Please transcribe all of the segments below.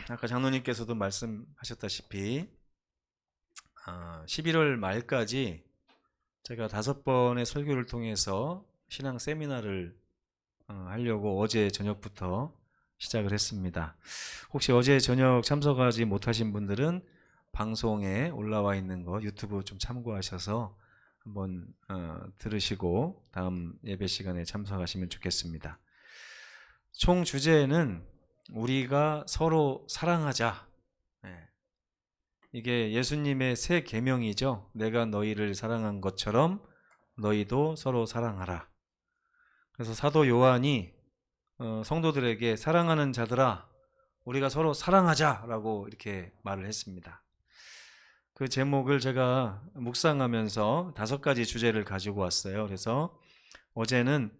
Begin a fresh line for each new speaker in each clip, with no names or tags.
아까 장로님께서도 말씀하셨다시피 11월 말까지 제가 5번의 설교를 통해서 신앙 세미나를 하려고 어제 저녁부터 시작을 했습니다. 혹시 어제 저녁 참석하지 못하신 분들은 방송에 올라와 있는 거 유튜브 좀 참고하셔서 한번 들으시고 다음 예배 시간에 참석하시면 좋겠습니다. 총 주제는 우리가 서로 사랑하자. 이게 예수님의 새 계명이죠. 내가 너희를 사랑한 것처럼 너희도 서로 사랑하라. 그래서 사도 요한이 성도들에게 사랑하는 자들아 우리가 서로 사랑하자라고 이렇게 말을 했습니다. 그 제목을 제가 묵상하면서 5가지 주제를 가지고 왔어요. 그래서 어제는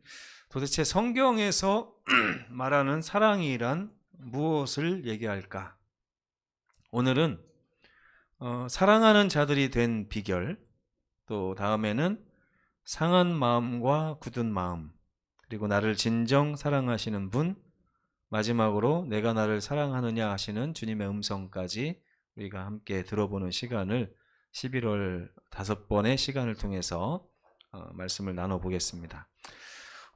도대체 성경에서 말하는 사랑이란 무엇을 얘기할까? 오늘은 사랑하는 자들이 된 비결, 또 다음에는 상한 마음과 굳은 마음, 그리고 나를 진정 사랑하시는 분, 마지막으로 내가 나를 사랑하느냐 하시는 주님의 음성까지 우리가 함께 들어보는 시간을 11월 5번의 시간을 통해서 말씀을 나눠보겠습니다.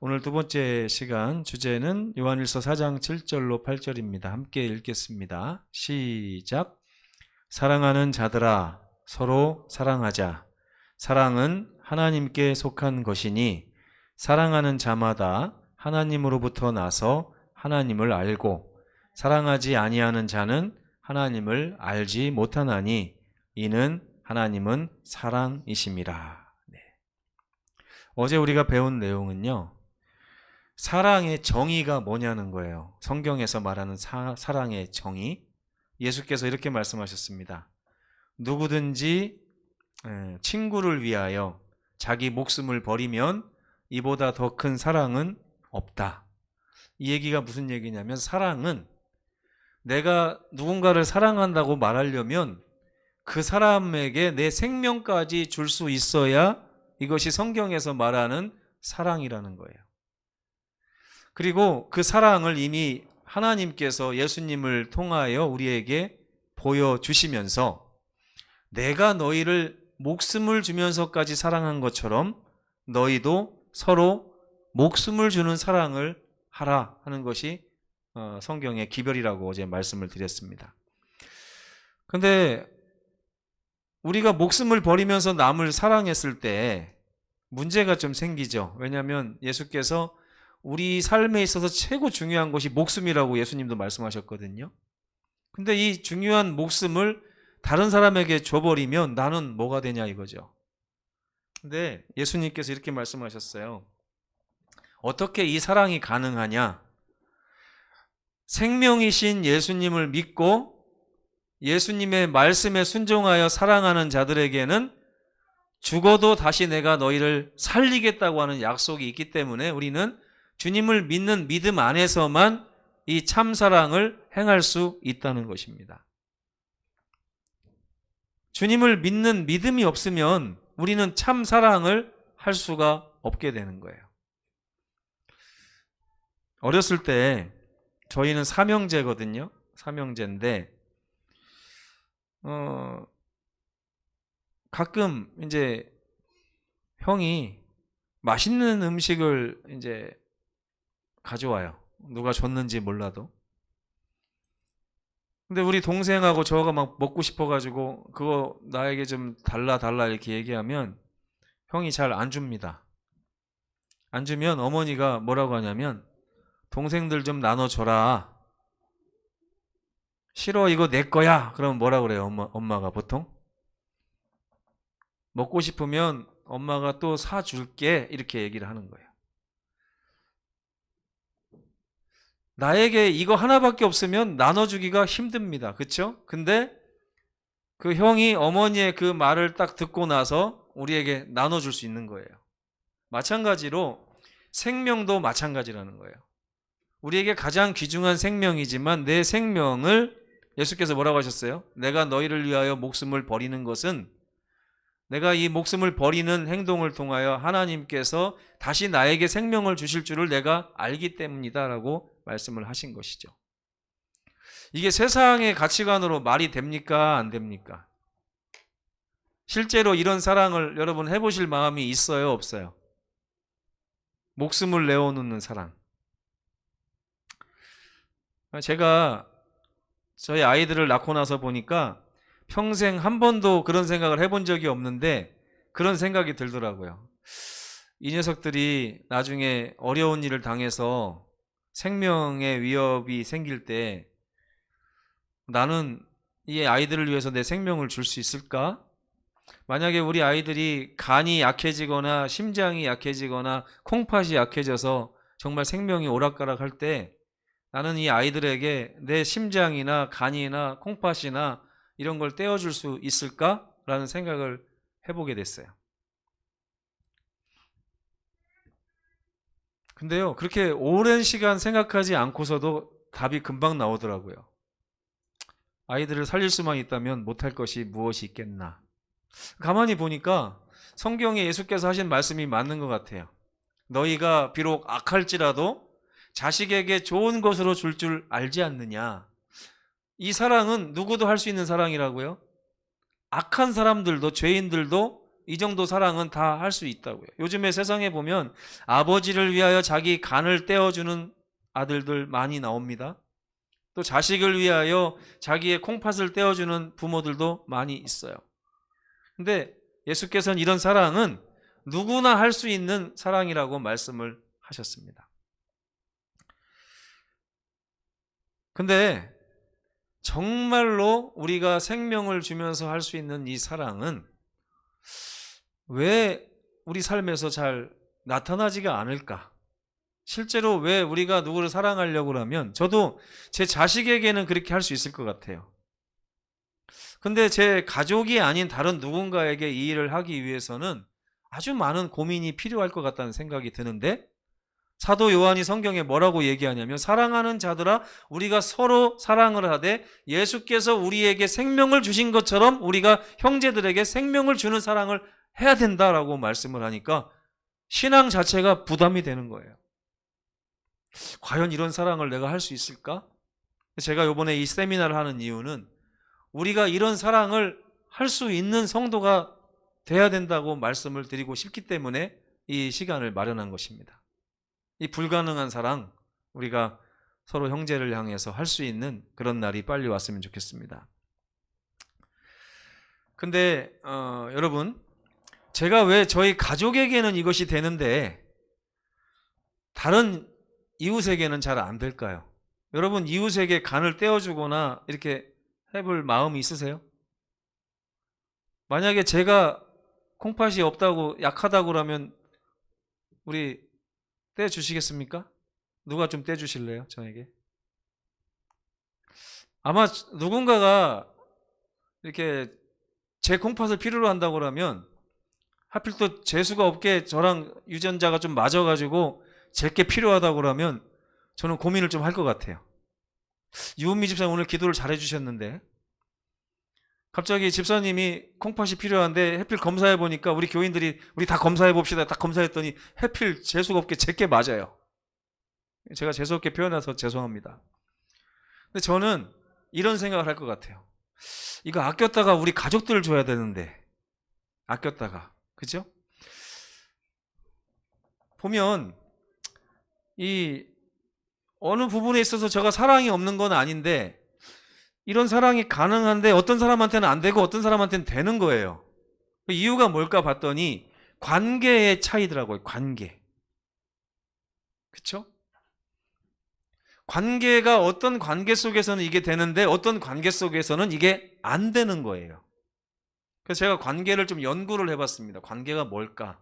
오늘 두 번째 시간 주제는 요한일서 4장 7절로 8절입니다. 함께 읽겠습니다. 시작. 사랑하는 자들아 서로 사랑하자. 사랑은 하나님께 속한 것이니 사랑하는 자마다 하나님으로부터 나서 하나님을 알고 사랑하지 아니하는 자는 하나님을 알지 못하나니 이는 하나님은 사랑이심이라. 어제 우리가 배운 내용은요. 사랑의 정의가 뭐냐는 거예요. 성경에서 말하는 사랑의 정의. 예수께서 이렇게 말씀하셨습니다. 누구든지 친구를 위하여 자기 목숨을 버리면 이보다 더 큰 사랑은 없다. 이 얘기가 무슨 얘기냐면 사랑은 내가 누군가를 사랑한다고 말하려면 그 사람에게 내 생명까지 줄 수 있어야 이것이 성경에서 말하는 사랑이라는 거예요. 그리고 그 사랑을 이미 하나님께서 예수님을 통하여 우리에게 보여주시면서 내가 너희를 목숨을 주면서까지 사랑한 것처럼 너희도 서로 목숨을 주는 사랑을 하라 하는 것이 성경의 기별이라고 어제 말씀을 드렸습니다. 그런데 우리가 목숨을 버리면서 남을 사랑했을 때 문제가 좀 생기죠. 왜냐하면 예수께서 우리 삶에 있어서 최고 중요한 것이 목숨이라고 예수님도 말씀하셨거든요. 근데 이 중요한 목숨을 다른 사람에게 줘버리면 나는 뭐가 되냐 이거죠. 근데 예수님께서 이렇게 말씀하셨어요. 어떻게 이 사랑이 가능하냐? 생명이신 예수님을 믿고 예수님의 말씀에 순종하여 사랑하는 자들에게는 죽어도 다시 내가 너희를 살리겠다고 하는 약속이 있기 때문에 우리는 주님을 믿는 믿음 안에서만 이 참사랑을 행할 수 있다는 것입니다. 주님을 믿는 믿음이 없으면 우리는 참사랑을 할 수가 없게 되는 거예요. 어렸을 때 저희는 삼형제거든요. 삼형제인데 가끔 이제 형이 맛있는 음식을 이제 가져와요. 누가 줬는지 몰라도. 근데 우리 동생하고 저가 막 먹고 싶어가지고 그거 나에게 좀 달라 이렇게 얘기하면 형이 잘 안 줍니다. 안 주면 어머니가 뭐라고 하냐면 동생들 좀 나눠줘라. 싫어 이거 내 거야. 그러면 뭐라고 그래요 엄마가 보통? 먹고 싶으면 엄마가 또 사줄게 이렇게 얘기를 하는 거예요. 나에게 이거 하나밖에 없으면 나눠주기가 힘듭니다. 그렇죠? 근데 그 형이 어머니의 그 말을 딱 듣고 나서 우리에게 나눠줄 수 있는 거예요. 마찬가지로 생명도 마찬가지라는 거예요. 우리에게 가장 귀중한 생명이지만 내 생명을 예수께서 뭐라고 하셨어요? 내가 너희를 위하여 목숨을 버리는 것은 내가 이 목숨을 버리는 행동을 통하여 하나님께서 다시 나에게 생명을 주실 줄을 내가 알기 때문이다 라고 말씀을 하신 것이죠. 이게 세상의 가치관으로 말이 됩니까? 안 됩니까? 실제로 이런 사랑을 여러분 해보실 마음이 있어요? 없어요? 목숨을 내어놓는 사랑. 제가 저희 아이들을 낳고 나서 보니까 평생 한 번도 그런 생각을 해본 적이 없는데 그런 생각이 들더라고요. 이 녀석들이 나중에 어려운 일을 당해서 생명의 위협이 생길 때 나는 이 아이들을 위해서 내 생명을 줄 수 있을까? 만약에 우리 아이들이 간이 약해지거나 심장이 약해지거나 콩팥이 약해져서 정말 생명이 오락가락할 때 나는 이 아이들에게 내 심장이나 간이나 콩팥이나 이런 걸 떼어줄 수 있을까? 라는 생각을 해보게 됐어요. 근데요, 그렇게 오랜 시간 생각하지 않고서도 답이 금방 나오더라고요. 아이들을 살릴 수만 있다면 못할 것이 무엇이 있겠나. 가만히 보니까 성경에 예수께서 하신 말씀이 맞는 것 같아요. 너희가 비록 악할지라도 자식에게 좋은 것으로 줄 알지 않느냐. 이 사랑은 누구도 할 수 있는 사랑이라고요. 악한 사람들도 죄인들도 이 정도 사랑은 다 할 수 있다고요. 요즘에 세상에 보면 아버지를 위하여 자기 간을 떼어주는 아들들 많이 나옵니다. 또 자식을 위하여 자기의 콩팥을 떼어주는 부모들도 많이 있어요. 근데 예수께서는 이런 사랑은 누구나 할 수 있는 사랑이라고 말씀을 하셨습니다. 근데 정말로 우리가 생명을 주면서 할 수 있는 이 사랑은 왜 우리 삶에서 잘 나타나지가 않을까? 실제로 왜 우리가 누구를 사랑하려고 하면 저도 제 자식에게는 그렇게 할 수 있을 것 같아요. 근데 제 가족이 아닌 다른 누군가에게 이 일을 하기 위해서는 아주 많은 고민이 필요할 것 같다는 생각이 드는데 사도 요한이 성경에 뭐라고 얘기하냐면 사랑하는 자들아 우리가 서로 사랑을 하되 예수께서 우리에게 생명을 주신 것처럼 우리가 형제들에게 생명을 주는 사랑을 해야 된다라고 말씀을 하니까 신앙 자체가 부담이 되는 거예요. 과연 이런 사랑을 내가 할 수 있을까? 제가 이번에 이 세미나를 하는 이유는 우리가 이런 사랑을 할 수 있는 성도가 돼야 된다고 말씀을 드리고 싶기 때문에 이 시간을 마련한 것입니다. 이 불가능한 사랑 우리가 서로 형제를 향해서 할 수 있는 그런 날이 빨리 왔으면 좋겠습니다. 근데 여러분 제가 왜 저희 가족에게는 이것이 되는데 다른 이웃에게는 잘 안 될까요? 여러분 이웃에게 간을 떼어주거나 이렇게 해볼 마음이 있으세요? 만약에 제가 콩팥이 없다고 약하다고 그러면 우리 떼주시겠습니까? 누가 좀 떼주실래요? 저에게? 아마 누군가가 이렇게 제 콩팥을 필요로 한다고 그러면 하필 또 재수가 없게 저랑 유전자가 좀 맞아가지고 제게 필요하다고 그러면 저는 고민을 좀 할 것 같아요. 유은미 집사님 오늘 기도를 잘 해주셨는데 갑자기 집사님이 콩팥이 필요한데 해필 검사해 보니까 우리 교인들이 우리 다 검사해 봅시다. 다 검사했더니 해필 재수가 없게 제게 맞아요. 제가 재수없게 표현해서 죄송합니다. 근데 저는 이런 생각을 할 것 같아요. 이거 아꼈다가 우리 가족들을 줘야 되는데 아꼈다가 그죠? 보면 이 어느 부분에 있어서 제가 사랑이 없는 건 아닌데 이런 사랑이 가능한데 어떤 사람한테는 안 되고 어떤 사람한테는 되는 거예요. 그 이유가 뭘까 봤더니 관계의 차이더라고요. 관계. 그쵸? 관계가 어떤 관계 속에서는 이게 되는데 어떤 관계 속에서는 이게 안 되는 거예요. 그래서 제가 관계를 좀 연구를 해봤습니다. 관계가 뭘까?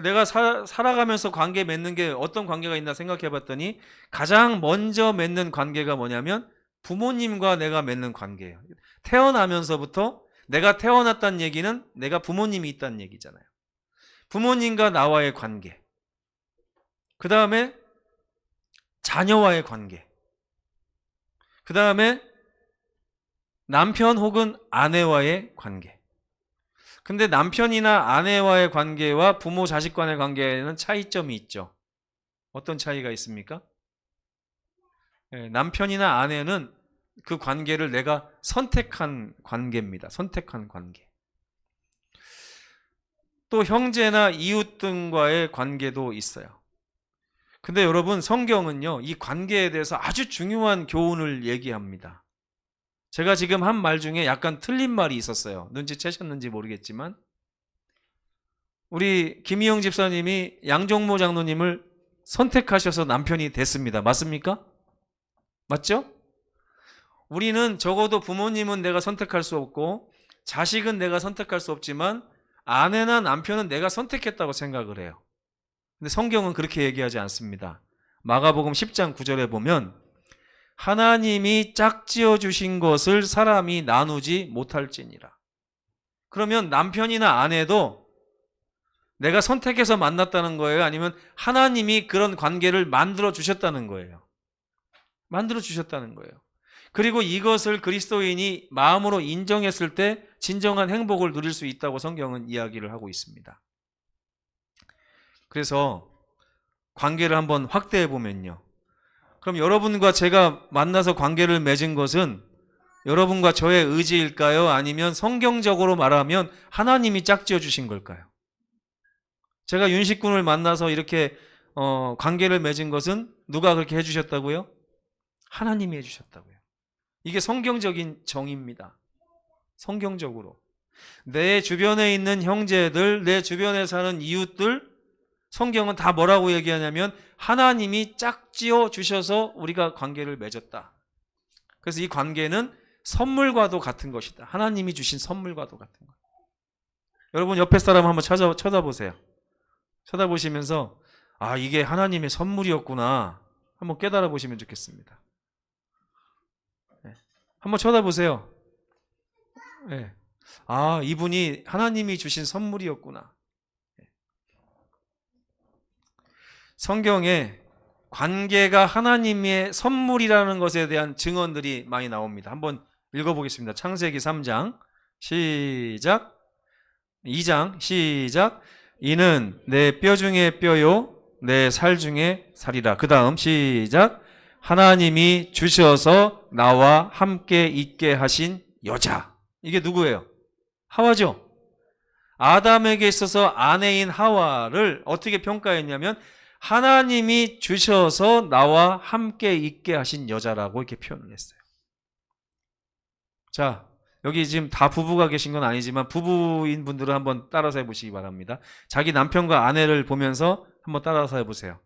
내가 살아가면서 관계 맺는 게 어떤 관계가 있나 생각해봤더니 가장 먼저 맺는 관계가 뭐냐면 부모님과 내가 맺는 관계예요. 태어나면서부터 내가 태어났다는 얘기는 내가 부모님이 있다는 얘기잖아요. 부모님과 나와의 관계. 그 다음에 자녀와의 관계. 그 다음에 남편 혹은 아내와의 관계. 근데 남편이나 아내와의 관계와 부모 자식 간의 관계에는 차이점이 있죠. 어떤 차이가 있습니까? 남편이나 아내는 그 관계를 내가 선택한 관계입니다. 선택한 관계. 또 형제나 이웃 등과의 관계도 있어요. 근데 여러분, 성경은요, 이 관계에 대해서 아주 중요한 교훈을 얘기합니다. 제가 지금 한 말 중에 약간 틀린 말이 있었어요. 눈치채셨는지 모르겠지만, 우리 김희영 집사님이 양종모 장로님을 선택하셔서 남편이 됐습니다. 맞습니까? 맞죠? 우리는 적어도 부모님은 내가 선택할 수 없고 자식은 내가 선택할 수 없지만 아내나 남편은 내가 선택했다고 생각을 해요. 근데 성경은 그렇게 얘기하지 않습니다. 마가복음 10장 9절에 보면 하나님이 짝지어 주신 것을 사람이 나누지 못할지니라. 그러면 남편이나 아내도 내가 선택해서 만났다는 거예요? 아니면 하나님이 그런 관계를 만들어 주셨다는 거예요? 만들어 주셨다는 거예요. 그리고 이것을 그리스도인이 마음으로 인정했을 때 진정한 행복을 누릴 수 있다고 성경은 이야기를 하고 있습니다. 그래서 관계를 한번 확대해 보면요. 그럼 여러분과 제가 만나서 관계를 맺은 것은 여러분과 저의 의지일까요? 아니면 성경적으로 말하면 하나님이 짝지어 주신 걸까요? 제가 윤식군을 만나서 이렇게 관계를 맺은 것은 누가 그렇게 해주셨다고요? 하나님이 해주셨다고요. 이게 성경적인 정의입니다. 성경적으로. 내 주변에 있는 형제들, 내 주변에 사는 이웃들, 성경은 다 뭐라고 얘기하냐면 하나님이 짝지어 주셔서 우리가 관계를 맺었다. 그래서 이 관계는 선물과도 같은 것이다. 하나님이 주신 선물과도 같은 것. 여러분 옆에 사람 한번 쳐다보세요. 쳐다보시면서 아, 이게 하나님의 선물이었구나 한번 깨달아 보시면 좋겠습니다. 한번 쳐다보세요. 네. 아, 이분이 하나님이 주신 선물이었구나. 성경에 관계가 하나님의 선물이라는 것에 대한 증언들이 많이 나옵니다. 한번 읽어보겠습니다. 창세기 3장 시작. 2장 시작. 이는 내 뼈 중에 뼈요 내 살 중에 살이라. 그 다음 시작. 하나님이 주셔서 나와 함께 있게 하신 여자. 이게 누구예요? 하와죠. 아담에게 있어서 아내인 하와를 어떻게 평가했냐면 하나님이 주셔서 나와 함께 있게 하신 여자라고 이렇게 표현을 했어요. 자, 여기 지금 다 부부가 계신 건 아니지만 부부인 분들은 한번 따라서 해보시기 바랍니다. 자기 남편과 아내를 보면서 한번 따라서 해보세요.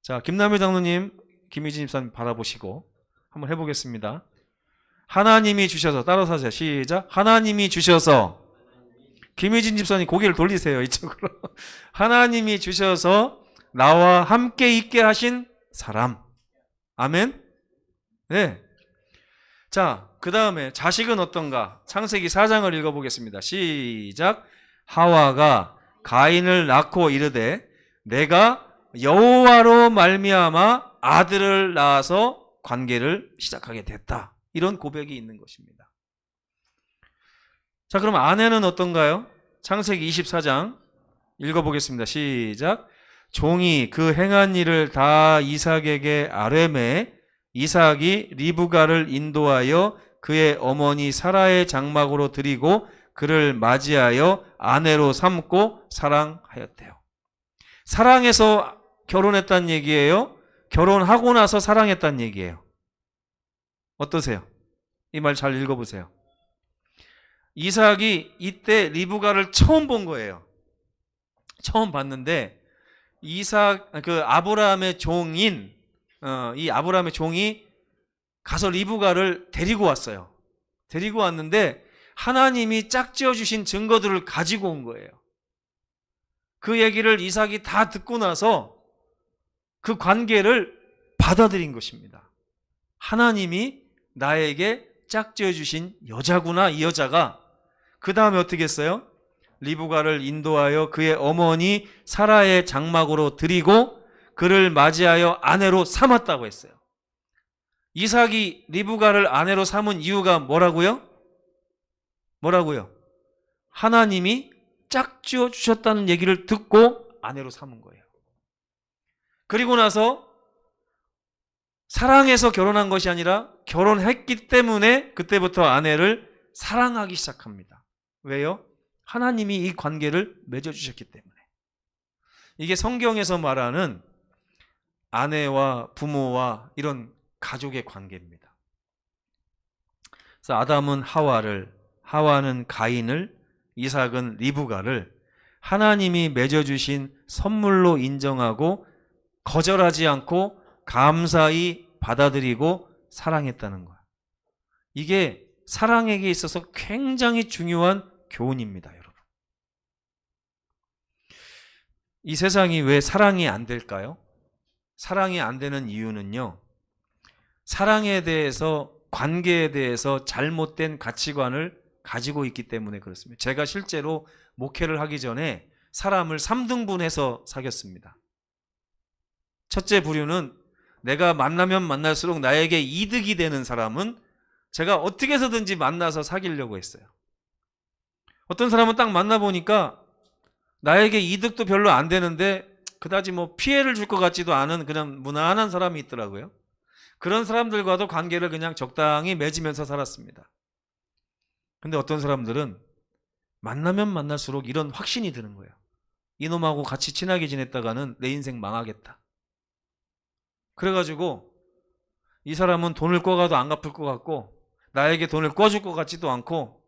자, 김남일 장로님, 김희진 집사님 바라보시고 한번 해보겠습니다. 하나님이 주셔서, 따라서 하세요. 시작. 하나님이 주셔서, 김희진 집사님 고개를 돌리세요. 이쪽으로. 하나님이 주셔서 나와 함께 있게 하신 사람. 아멘. 네. 자, 그 다음에 자식은 어떤가? 창세기 4장을 읽어보겠습니다. 시작. 하와가 가인을 낳고 이르되 내가 여호와로 말미암아 아들을 낳아서 관계를 시작하게 됐다. 이런 고백이 있는 것입니다. 자, 그럼 아내는 어떤가요? 창세기 24장 읽어보겠습니다. 시작. 종이 그 행한 일을 다 이삭에게 아뢰매 이삭이 리브가를 인도하여 그의 어머니 사라의 장막으로 드리고 그를 맞이하여 아내로 삼고 사랑하였대요. 사랑해서 결혼했다는 얘기예요? 결혼하고 나서 사랑했다는 얘기예요? 어떠세요? 이 말 잘 읽어보세요. 이삭이 이때 리브가를 처음 본 거예요. 처음 봤는데 아브라함의 종인 이 아브라함의 종이 가서 리브가를 데리고 왔어요. 데리고 왔는데 하나님이 짝지어 주신 증거들을 가지고 온 거예요. 그 얘기를 이삭이 다 듣고 나서 그 관계를 받아들인 것입니다. 하나님이 나에게 짝지어 주신 여자구나, 이 여자가. 그 다음에 어떻게 했어요? 리브가를 인도하여 그의 어머니 사라의 장막으로 드리고 그를 맞이하여 아내로 삼았다고 했어요. 이삭이 리브가를 아내로 삼은 이유가 뭐라고요? 뭐라고요? 하나님이 짝지어 주셨다는 얘기를 듣고 아내로 삼은 거예요. 그리고 나서 사랑해서 결혼한 것이 아니라 결혼했기 때문에 그때부터 아내를 사랑하기 시작합니다. 왜요? 하나님이 이 관계를 맺어주셨기 때문에. 이게 성경에서 말하는 아내와 부모와 이런 가족의 관계입니다. 그래서 아담은 하와를, 하와는 가인을, 이삭은 리브가를 하나님이 맺어주신 선물로 인정하고 거절하지 않고 감사히 받아들이고 사랑했다는 거야. 이게 사랑에게 있어서 굉장히 중요한 교훈입니다, 여러분. 이 세상이 왜 사랑이 안 될까요? 사랑이 안 되는 이유는요, 사랑에 대해서, 관계에 대해서 잘못된 가치관을 가지고 있기 때문에 그렇습니다. 제가 실제로 목회를 하기 전에 사람을 3등분해서 사귀었습니다. 첫째 부류는 내가 만나면 만날수록 나에게 이득이 되는 사람은 제가 어떻게 해서든지 만나서 사귀려고 했어요. 어떤 사람은 딱 만나보니까 나에게 이득도 별로 안 되는데 그다지 뭐 피해를 줄 것 같지도 않은 그냥 무난한 사람이 있더라고요. 그런 사람들과도 관계를 그냥 적당히 맺으면서 살았습니다. 근데 어떤 사람들은 만나면 만날수록 이런 확신이 드는 거예요. 이놈하고 같이 친하게 지냈다가는 내 인생 망하겠다. 그래가지고 이 사람은 돈을 꿔가도 안 갚을 것 같고 나에게 돈을 꿔줄 것 같지도 않고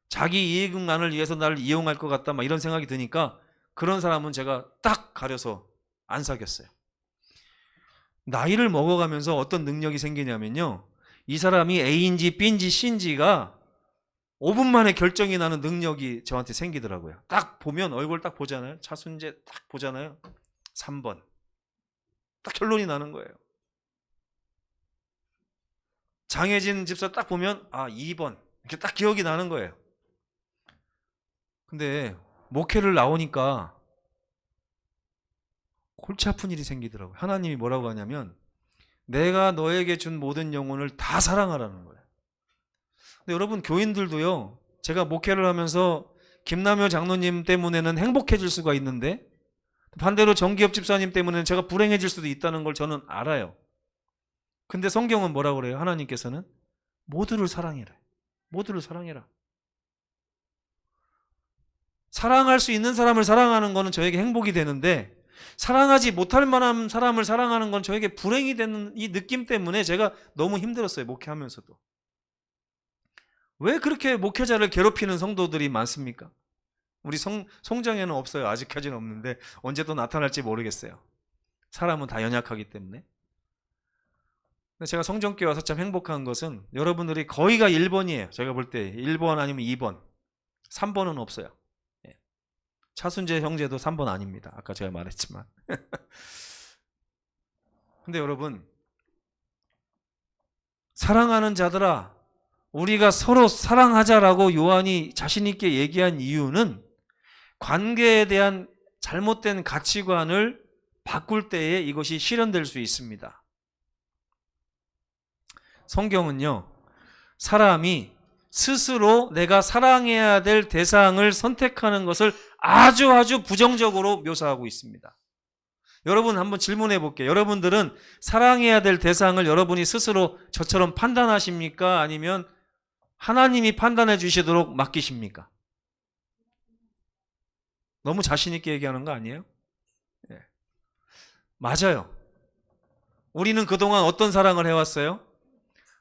자기 이익만을 위해서 나를 이용할 것 같다, 막 이런 생각이 드니까 그런 사람은 제가 딱 가려서 안 사귀었어요. 나이를 먹어가면서 어떤 능력이 생기냐면요, 이 사람이 A인지 B인지 C인지가 5분 만에 결정이 나는 능력이 저한테 생기더라고요. 딱 보면, 얼굴 딱 보잖아요. 차순재 딱 보잖아요. 3번. 딱 결론이 나는 거예요. 장혜진 집사 딱 보면 2번. 이렇게 딱 기억이 나는 거예요. 근데 목회를 나오니까 골치 아픈 일이 생기더라고요. 하나님이 뭐라고 하냐면 내가 너에게 준 모든 영혼을 다 사랑하라는 거예요. 근데 여러분, 교인들도요, 제가 목회를 하면서 김남효 장로님 때문에는 행복해질 수가 있는데 반대로 정기엽 집사님 때문에는 제가 불행해질 수도 있다는 걸 저는 알아요. 근데 성경은 뭐라고 그래요? 하나님께서는 모두를 사랑해라. 모두를 사랑해라. 사랑할 수 있는 사람을 사랑하는 거는 저에게 행복이 되는데 사랑하지 못할 만한 사람을 사랑하는 건 저에게 불행이 되는 이 느낌 때문에 제가 너무 힘들었어요, 목회하면서도. 왜 그렇게 목회자를 괴롭히는 성도들이 많습니까? 우리 송정에는 없어요. 아직까지는 없는데 언제 또 나타날지 모르겠어요. 사람은 다 연약하기 때문에. 근데 제가 성정교회 와서 참 행복한 것은 여러분들이 거의가 1번이에요. 제가 볼 때 1번 아니면 2번. 3번은 없어요. 차순재 형제도 3번 아닙니다. 아까 제가 말했지만. 근데 여러분, 사랑하는 자들아, 우리가 서로 사랑하자라고 요한이 자신 있게 얘기한 이유는 관계에 대한 잘못된 가치관을 바꿀 때에 이것이 실현될 수 있습니다. 성경은요, 사람이 스스로 내가 사랑해야 될 대상을 선택하는 것을 아주 부정적으로 묘사하고 있습니다. 여러분, 한번 질문해 볼게요. 여러분들은 사랑해야 될 대상을 여러분이 스스로 저처럼 판단하십니까? 아니면 하나님이 판단해 주시도록 맡기십니까? 너무 자신 있게 얘기하는 거 아니에요? 네. 맞아요. 우리는 그동안 어떤 사랑을 해왔어요?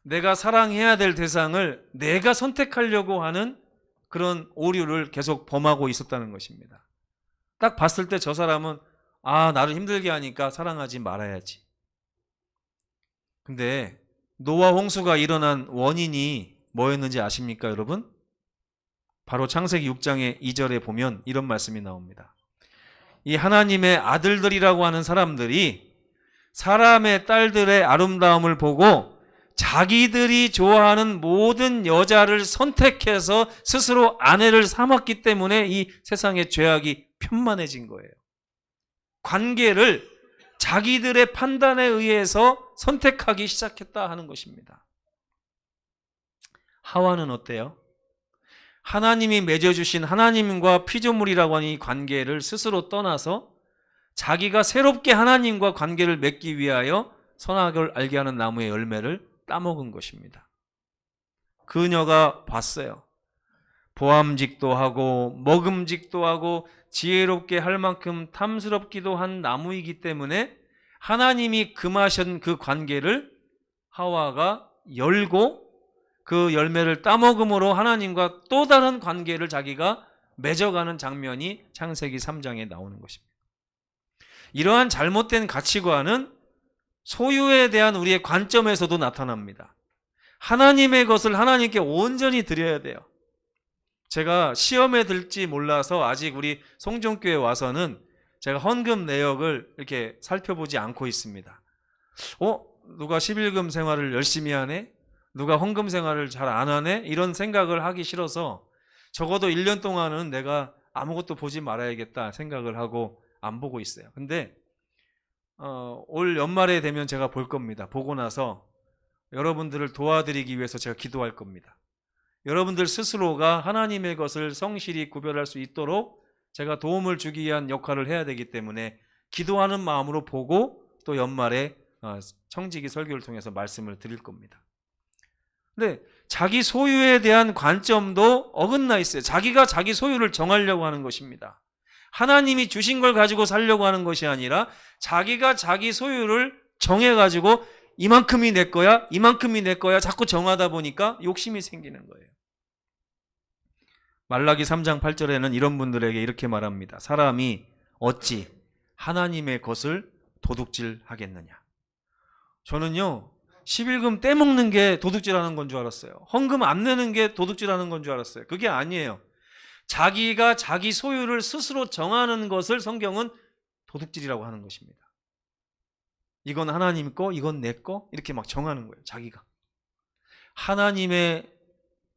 내가 사랑해야 될 대상을 내가 선택하려고 하는 그런 오류를 계속 범하고 있었다는 것입니다. 딱 봤을 때 저 사람은 나를 힘들게 하니까 사랑하지 말아야지. 근데 노아 홍수가 일어난 원인이 뭐였는지 아십니까, 여러분? 바로 창세기 6장의 2절에 보면 이런 말씀이 나옵니다. 이 하나님의 아들들이라고 하는 사람들이 사람의 딸들의 아름다움을 보고 자기들이 좋아하는 모든 여자를 선택해서 스스로 아내를 삼았기 때문에 이 세상의 죄악이 편만해진 거예요. 관계를 자기들의 판단에 의해서 선택하기 시작했다 하는 것입니다. 하와는 어때요? 하나님이 맺어주신 하나님과 피조물이라고 하는 이 관계를 스스로 떠나서 자기가 새롭게 하나님과 관계를 맺기 위하여 선악을 알게 하는 나무의 열매를 따먹은 것입니다. 그녀가 봤어요. 보암직도 하고 먹음직도 하고 지혜롭게 할 만큼 탐스럽기도 한 나무이기 때문에 하나님이 금하신 그 관계를 하와가 열고 그 열매를 따먹음으로 하나님과 또 다른 관계를 자기가 맺어가는 장면이 창세기 3장에 나오는 것입니다. 이러한 잘못된 가치관은 소유에 대한 우리의 관점에서도 나타납니다. 하나님의 것을 하나님께 온전히 드려야 돼요. 제가 시험에 들지 몰라서 아직 우리 송정교회 와서는 제가 헌금 내역을 이렇게 살펴보지 않고 있습니다. 누가 11금 생활을 열심히 하네? 누가 헌금 생활을 잘 안 하네? 이런 생각을 하기 싫어서 적어도 1년 동안은 내가 아무것도 보지 말아야겠다 생각을 하고 안 보고 있어요. 근데 올 연말에 되면 제가 볼 겁니다. 보고 나서 여러분들을 도와드리기 위해서 제가 기도할 겁니다. 여러분들 스스로가 하나님의 것을 성실히 구별할 수 있도록 제가 도움을 주기 위한 역할을 해야 되기 때문에 기도하는 마음으로 보고 또 연말에 청지기 설교를 통해서 말씀을 드릴 겁니다. 근데 자기 소유에 대한 관점도 어긋나 있어요. 자기가 자기 소유를 정하려고 하는 것입니다. 하나님이 주신 걸 가지고 살려고 하는 것이 아니라 자기가 자기 소유를 정해가지고 이만큼이 내 거야, 이만큼이 내 거야 자꾸 정하다 보니까 욕심이 생기는 거예요. 말라기 3장 8절에는 이런 분들에게 이렇게 말합니다. 사람이 어찌 하나님의 것을 도둑질하겠느냐. 저는요 11금 떼먹는 게 도둑질하는 건 줄 알았어요. 헌금 안 내는 게 도둑질하는 건 줄 알았어요. 그게 아니에요. 자기가 자기 소유를 스스로 정하는 것을 성경은 도둑질이라고 하는 것입니다. 이건 하나님 거, 이건 내 거 이렇게 막 정하는 거예요. 자기가. 하나님의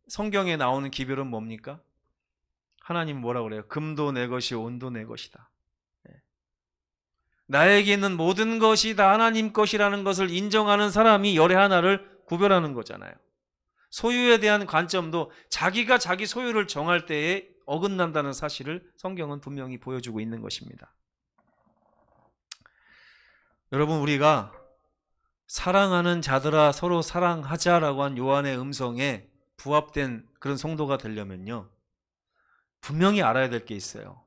성경에 나오는 기별은 뭡니까? 하나님 뭐라고 그래요? 금도 내 것이 온도 내 것이다. 나에게 있는 모든 것이 다 하나님 것이라는 것을 인정하는 사람이 열의 하나를 구별하는 거잖아요. 소유에 대한 관점도 자기가 자기 소유를 정할 때에 어긋난다는 사실을 성경은 분명히 보여주고 있는 것입니다. 여러분, 우리가 사랑하는 자들아 서로 사랑하자라고 한 요한의 음성에 부합된 그런 성도가 되려면요, 분명히 알아야 될 게 있어요.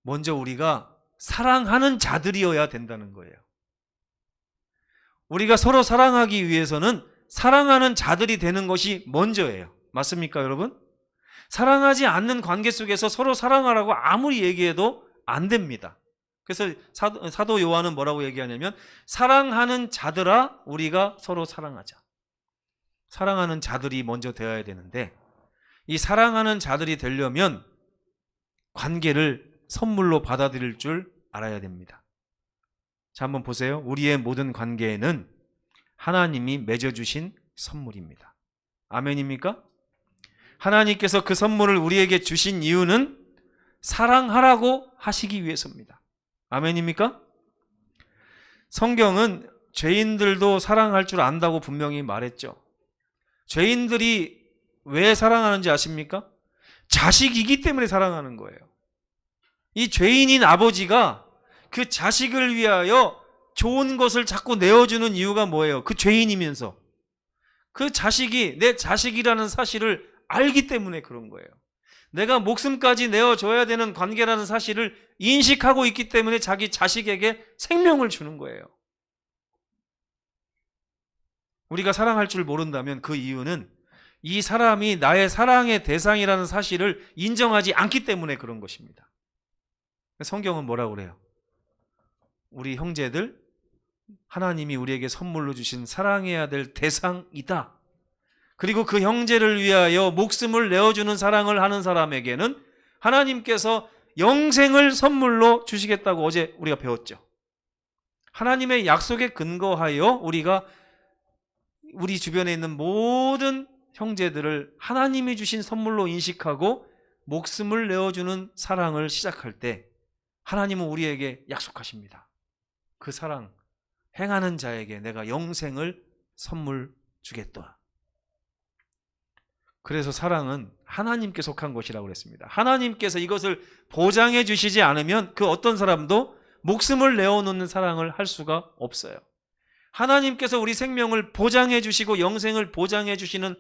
먼저 우리가 사랑하는 자들이어야 된다는 거예요. 우리가 서로 사랑하기 위해서는 사랑하는 자들이 되는 것이 먼저예요. 맞습니까, 여러분? 사랑하지 않는 관계 속에서 서로 사랑하라고 아무리 얘기해도 안 됩니다. 그래서 사도 요한은 뭐라고 얘기하냐면 사랑하는 자들아 우리가 서로 사랑하자. 사랑하는 자들이 먼저 되어야 되는데 이 사랑하는 자들이 되려면 관계를 선물로 받아들일 줄 알아야 됩니다. 자, 한번 보세요. 우리의 모든 관계에는 하나님이 맺어주신 선물입니다. 아멘입니까? 하나님께서 그 선물을 우리에게 주신 이유는 사랑하라고 하시기 위해서입니다. 아멘입니까? 성경은 죄인들도 사랑할 줄 안다고 분명히 말했죠. 죄인들이 왜 사랑하는지 아십니까? 자식이기 때문에 사랑하는 거예요. 이 죄인인 아버지가 그 자식을 위하여 좋은 것을 자꾸 내어주는 이유가 뭐예요? 그 죄인이면서 그 자식이 내 자식이라는 사실을 알기 때문에 그런 거예요. 내가 목숨까지 내어줘야 되는 관계라는 사실을 인식하고 있기 때문에 자기 자식에게 생명을 주는 거예요. 우리가 사랑할 줄 모른다면 그 이유는 이 사람이 나의 사랑의 대상이라는 사실을 인정하지 않기 때문에 그런 것입니다. 성경은 뭐라고 그래요? 우리 형제들, 하나님이 우리에게 선물로 주신 사랑해야 될 대상이다. 그리고 그 형제를 위하여 목숨을 내어주는 사랑을 하는 사람에게는 하나님께서 영생을 선물로 주시겠다고 어제 우리가 배웠죠. 하나님의 약속에 근거하여 우리가 우리 주변에 있는 모든 형제들을 하나님이 주신 선물로 인식하고 목숨을 내어주는 사랑을 시작할 때 하나님은 우리에게 약속하십니다. 그 사랑 행하는 자에게 내가 영생을 선물 주겠다. 그래서 사랑은 하나님께 속한 것이라고 그랬습니다. 하나님께서 이것을 보장해 주시지 않으면 그 어떤 사람도 목숨을 내어놓는 사랑을 할 수가 없어요. 하나님께서 우리 생명을 보장해 주시고 영생을 보장해 주시는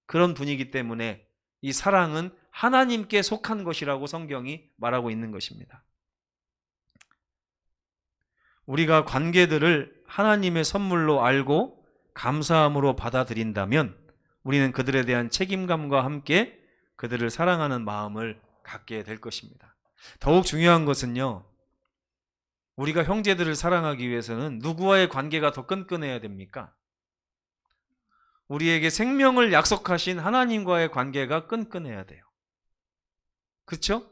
그런 분이기 때문에 이 사랑은 하나님께 속한 것이라고 성경이 말하고 있는 것입니다. 우리가 관계들을 하나님의 선물로 알고 감사함으로 받아들인다면 우리는 그들에 대한 책임감과 함께 그들을 사랑하는 마음을 갖게 될 것입니다. 더욱 중요한 것은요, 우리가 형제들을 사랑하기 위해서는 누구와의 관계가 더 끈끈해야 됩니까? 우리에게 생명을 약속하신 하나님과의 관계가 끈끈해야 돼요. 그렇죠?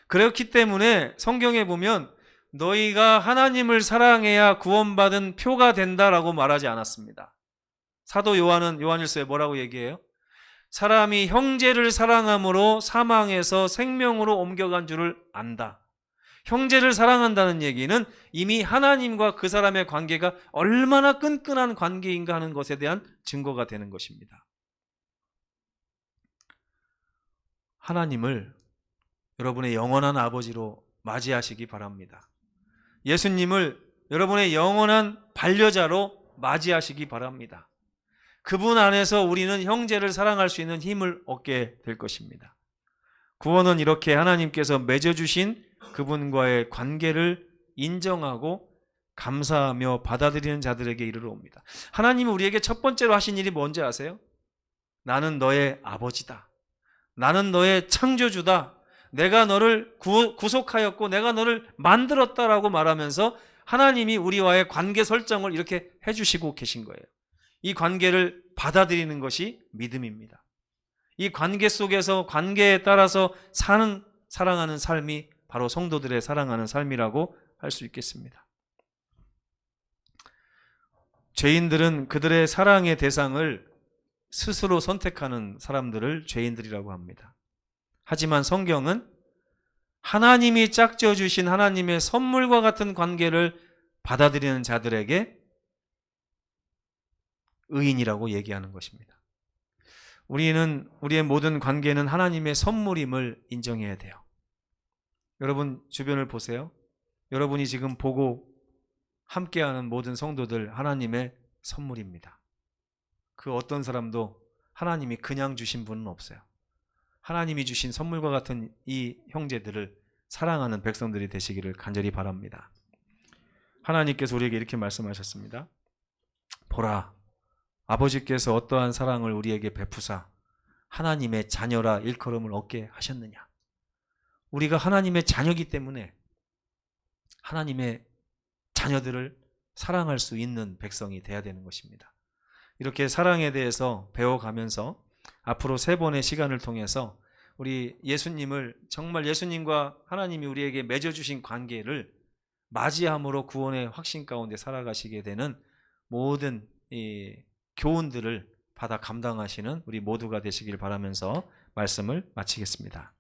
그렇기 때문에 성경에 보면 너희가 하나님을 사랑해야 구원받은 표가 된다라고 말하지 않았습니다. 사도 요한은 요한일서에 뭐라고 얘기해요? 사람이 형제를 사랑함으로 사망에서 생명으로 옮겨간 줄을 안다. 형제를 사랑한다는 얘기는 이미 하나님과 그 사람의 관계가 얼마나 끈끈한 관계인가 하는 것에 대한 증거가 되는 것입니다. 하나님을 여러분의 영원한 아버지로 맞이하시기 바랍니다. 예수님을 여러분의 영원한 반려자로 맞이하시기 바랍니다. 그분 안에서 우리는 형제를 사랑할 수 있는 힘을 얻게 될 것입니다. 구원은 이렇게 하나님께서 맺어주신 그분과의 관계를 인정하고 감사하며 받아들이는 자들에게 이르러 옵니다. 하나님이 우리에게 첫 번째로 하신 일이 뭔지 아세요? 나는 너의 아버지다. 나는 너의 창조주다. 내가 너를 구속하였고 내가 너를 만들었다라고 말하면서 하나님이 우리와의 관계 설정을 이렇게 해주시고 계신 거예요. 이 관계를 받아들이는 것이 믿음입니다. 이 관계 속에서 관계에 따라서 사랑하는 삶이 바로 성도들의 사랑하는 삶이라고 할 수 있겠습니다. 죄인들은 그들의 사랑의 대상을 스스로 선택하는 사람들을 죄인들이라고 합니다. 하지만 성경은 하나님이 짝지어 주신 하나님의 선물과 같은 관계를 받아들이는 자들에게 의인이라고 얘기하는 것입니다. 우리의 모든 관계는 하나님의 선물임을 인정해야 돼요. 여러분 주변을 보세요. 여러분이 지금 보고 함께하는 모든 성도들 하나님의 선물입니다. 그 어떤 사람도 하나님이 그냥 주신 분은 없어요. 하나님이 주신 선물과 같은 이 형제들을 사랑하는 백성들이 되시기를 간절히 바랍니다. 하나님께서 우리에게 이렇게 말씀하셨습니다. 보라, 아버지께서 어떠한 사랑을 우리에게 베푸사 하나님의 자녀라 일컬음을 얻게 하셨느냐. 우리가 하나님의 자녀이기 때문에 하나님의 자녀들을 사랑할 수 있는 백성이 돼야 되는 것입니다. 이렇게 사랑에 대해서 배워가면서 앞으로 3번의 시간을 통해서 우리 예수님을 정말 예수님과 하나님이 우리에게 맺어주신 관계를 맞이함으로 구원의 확신 가운데 살아가시게 되는 모든 이 교훈들을 받아 감당하시는 우리 모두가 되시길 바라면서 말씀을 마치겠습니다.